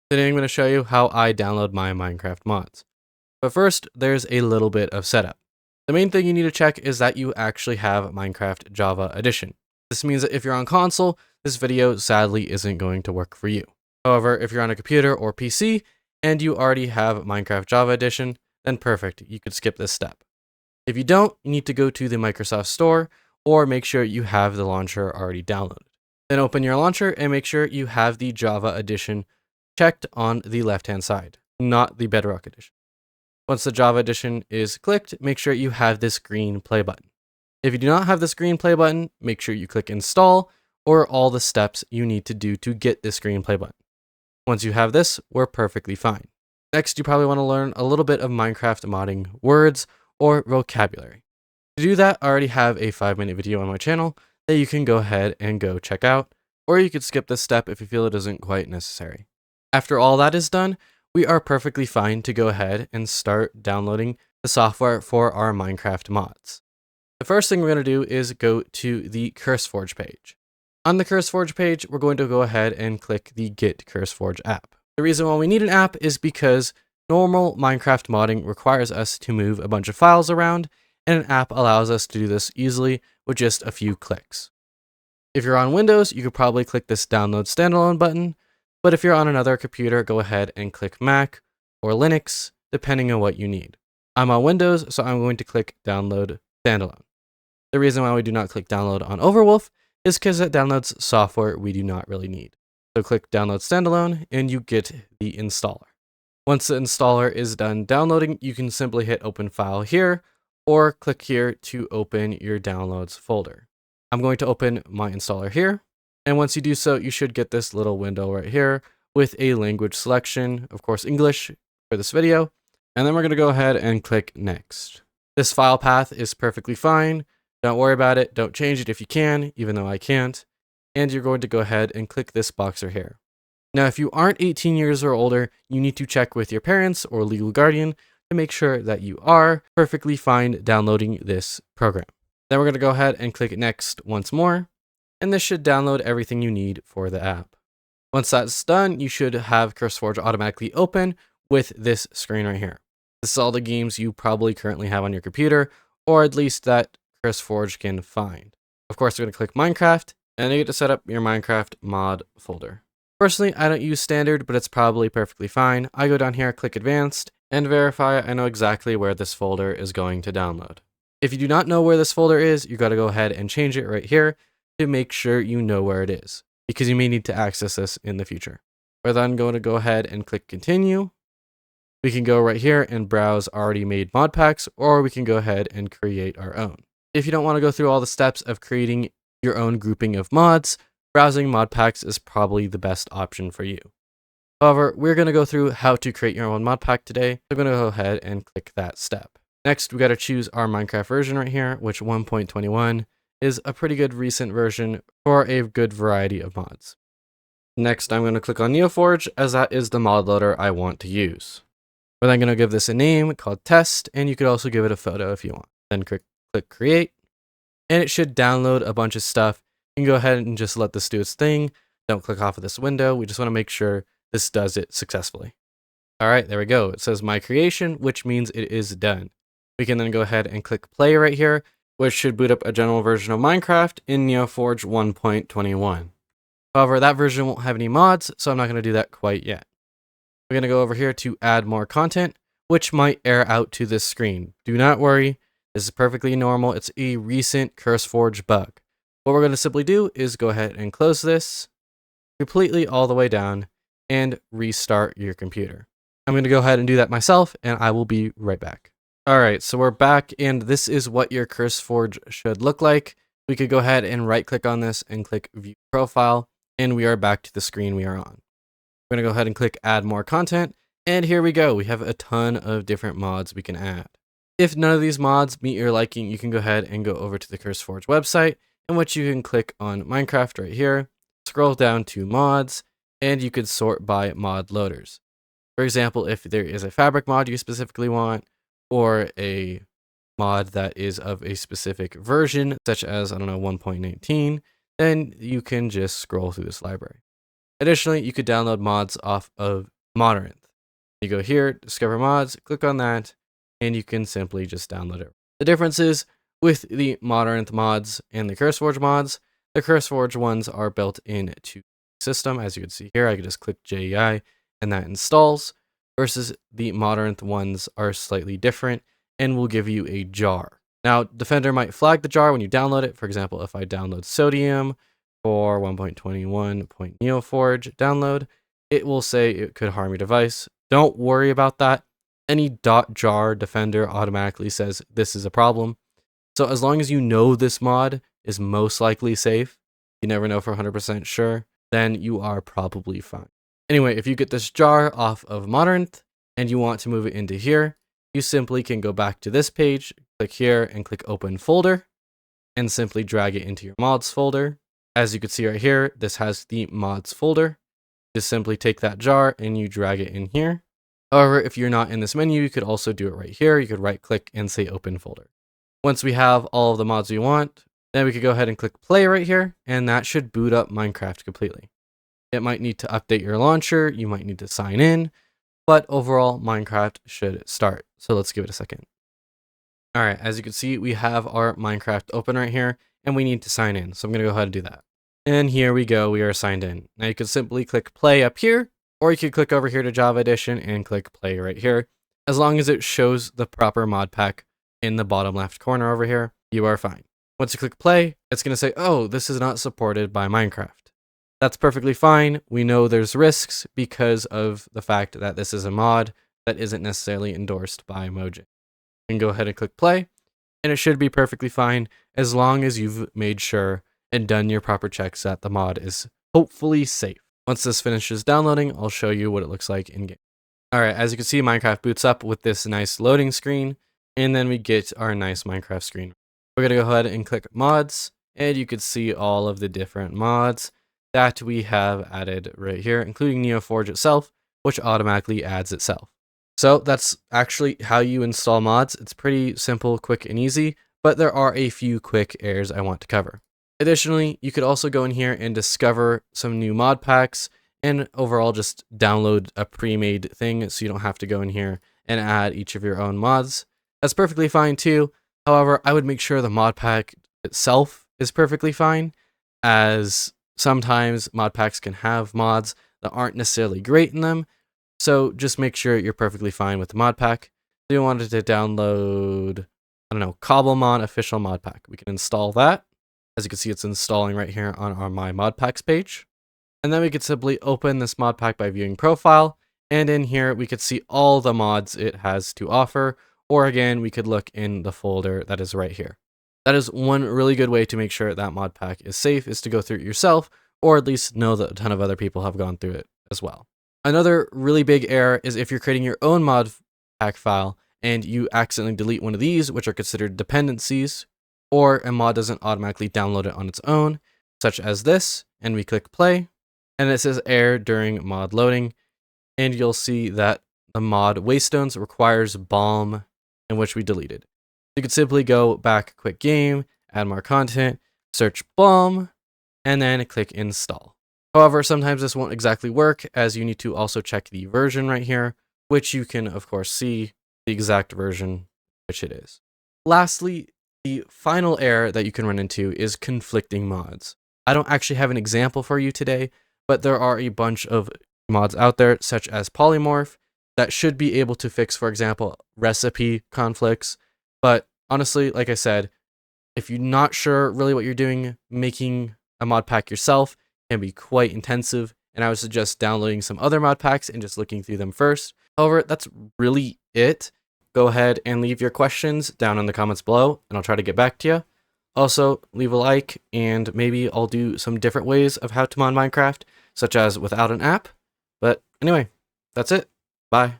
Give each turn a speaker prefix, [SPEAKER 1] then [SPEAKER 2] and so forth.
[SPEAKER 1] Today I'm going to show you how I download my Minecraft mods. But first, there's a little bit of setup. The main thing you need to check is that you actually have Minecraft Java Edition. This means that if you're on console, this video sadly isn't going to work for you. However, if you're on a computer or PC and you already have Minecraft Java Edition, then perfect, you could skip this step. If you don't, you need to go to the Microsoft Store or make sure you have the launcher already downloaded. Then open your launcher and make sure you have the Java Edition checked on the left-hand side, not the Bedrock Edition. Once the Java Edition is clicked, make sure you have this green play button. If you do not have this green play button, make sure you click install or all the steps you need to do to get this green play button. Once you have this, we're perfectly fine. Next, you probably want to learn a little bit of Minecraft modding words or vocabulary. To do that, I already have a 5-minute video on my channel that you can go ahead and go check out, or you could skip this step if you feel it isn't quite necessary. After all that is done, we are perfectly fine to go ahead and start downloading the software for our Minecraft mods. The first thing we're going to do is go to the Curseforge page. On the Curseforge page, we're going to go ahead and click the Get Curseforge app. The reason why we need an app is because normal Minecraft modding requires us to move a bunch of files around, and an app allows us to do this easily with just a few clicks. If you're on Windows, you could probably click this Download Standalone button, but if you're on another computer, go ahead and click Mac or Linux, depending on what you need. I'm on Windows, so I'm going to click Download Standalone. The reason why we do not click Download on Overwolf is because it downloads software we do not really need. So click Download Standalone and you get the installer. Once the installer is done downloading, you can simply hit Open File here or click here to open your Downloads folder. I'm going to open my installer here. And once you do so, you should get this little window right here with a language selection, of course, English for this video. And then we're going to go ahead and click Next. This file path is perfectly fine. Don't worry about it. Don't change it if you can, even though I can't. And you're going to go ahead and click this box right here. Now, if you aren't 18 years or older, you need to check with your parents or legal guardian to make sure that you are perfectly fine downloading this program. Then we're going to go ahead and click Next once more. And this should download everything you need for the app. Once that's done, you should have Curseforge automatically open with this screen right here. This is all the games you probably currently have on your computer, or at least that Curseforge can find. Of course, you're going to click Minecraft, and you get to set up your Minecraft mod folder. Personally, I don't use standard, but it's probably perfectly fine. I go down here, click Advanced, and verify I know exactly where this folder is going to download. If you do not know where this folder is, you got to go ahead and change it right here to make sure you know where it is, because you may need to access this in the future. We're then going to go ahead and click Continue. We can go right here and browse already made Modpacks, or we can go ahead and create our own. If you don't want to go through all the steps of creating your own grouping of mods, browsing Modpacks is probably the best option for you. However, we're going to go through how to create your own Modpack today. So I'm going to go ahead and click that step. Next, we got to choose our Minecraft version right here, which 1.21 is a pretty good recent version for a good variety of mods. Next, I'm going to click on Neoforge, as that is the mod loader I want to use. We're then going to give this a name called Test, and you could also give it a photo if you want. Then click Create, and it should download a bunch of stuff. You can go ahead and just let this do its thing. Don't click off of this window. We just want to make sure this does it successfully. All right, there we go. It says My Creation, which means it is done. We can then go ahead and click Play right here, which should boot up a general version of Minecraft in Neoforge 1.21. However, that version won't have any mods, so I'm not going to do that quite yet. We're going to go over here to add more content, which might air out to this screen. Do not worry, this is perfectly normal. It's a recent Curseforge bug. What we're going to simply do is go ahead and close this completely all the way down and restart your computer. I'm going to go ahead and do that myself, and I will be right back. Alright, so we're back, and this is what your Curseforge should look like. We could go ahead and right-click on this and click View Profile, and we are back to the screen we are on. We're going to go ahead and click Add More Content, and here we go. We have a ton of different mods we can add. If none of these mods meet your liking, you can go ahead and go over to the Curseforge website, in which you can click on Minecraft right here, scroll down to Mods, and you could sort by mod loaders. For example, if there is a fabric mod you specifically want, or a mod that is of a specific version, such as, 1.19, then you can just scroll through this library. Additionally, you could download mods off of Modern. You go here, discover mods, click on that, and you can simply just download it. The difference is with the Modern mods and the Curseforge mods, the Curseforge ones are built into the system. As you can see here, I can just click JEI and that installs, versus the Modern ones are slightly different and will give you a jar. Now, Defender might flag the jar when you download it. For example, if I download Sodium for 1.21.neoforge download, it will say it could harm your device. Don't worry about that. Any .jar Defender automatically says this is a problem. So as long as you know this mod is most likely safe, you never know for 100% sure, then you are probably fine. Anyway, if you get this jar off of Modern and you want to move it into here, you simply can go back to this page, click here and click open folder, and simply drag it into your mods folder. As you can see right here, this has the mods folder. Just simply take that jar and you drag it in here. However, if you're not in this menu, you could also do it right here. You could right click and say open folder. Once we have all of the mods we want, then we could go ahead and click play right here, and that should boot up Minecraft completely. It might need to update your launcher, you might need to sign in, but overall Minecraft should start. So let's give it a second. All right, as you can see, we have our Minecraft open right here, and we need to sign in. So I'm gonna go ahead and do that. And here we go, we are signed in. Now you can simply click play up here, or you could click over here to Java Edition and click play right here. As long as it shows the proper mod pack in the bottom left corner over here, you are fine. Once you click play, it's gonna say, oh, this is not supported by Minecraft. That's perfectly fine. We know there's risks because of the fact that this is a mod that isn't necessarily endorsed by Mojang. You can go ahead and click play, and it should be perfectly fine as long as you've made sure and done your proper checks that the mod is hopefully safe. Once this finishes downloading, I'll show you what it looks like in game. All right, as you can see, Minecraft boots up with this nice loading screen, and then we get our nice Minecraft screen. We're gonna go ahead and click mods, and you can see all of the different mods that we have added right here, including Neoforge itself, which automatically adds itself. So that's actually how you install mods. It's pretty simple, quick, and easy, but there are a few quick errors I want to cover. Additionally, you could also go in here and discover some new mod packs and overall just download a pre-made thing so you don't have to go in here and add each of your own mods. That's perfectly fine too. However, I would make sure the mod pack itself is perfectly fine, as sometimes mod packs can have mods that aren't necessarily great in them. So just make sure you're perfectly fine with the mod pack. So you wanted to download, I don't know, Cobblemon official mod pack. We can install that. As you can see, it's installing right here on our My Modpacks page. And then we could simply open this mod pack by viewing profile. And in here, we could see all the mods it has to offer. Or again, we could look in the folder that is right here. That is one really good way to make sure that mod pack is safe, is to go through it yourself, or at least know that a ton of other people have gone through it as well. Another really big error is if you're creating your own mod pack file and you accidentally delete one of these, which are considered dependencies, or a mod doesn't automatically download it on its own, such as this, and we click play, and it says error during mod loading, and you'll see that the mod Waystones requires Balm, in which we deleted. You could simply go back, quick game, add more content, search Balm, and then click install. However, sometimes this won't exactly work, as you need to also check the version right here, which you can of course see the exact version which it is. Lastly, the final error that you can run into is conflicting mods. I don't actually have an example for you today, but there are a bunch of mods out there, such as Polymorph, that should be able to fix, for example, recipe conflicts. But honestly, like I said, if you're not sure really what you're doing, making a mod pack yourself can be quite intensive, and I would suggest downloading some other mod packs and just looking through them first. However, that's really it. Go ahead and leave your questions down in the comments below, and I'll try to get back to you. Also, leave a like, and maybe I'll do some different ways of how to mod Minecraft, such as without an app. But anyway, that's it. Bye.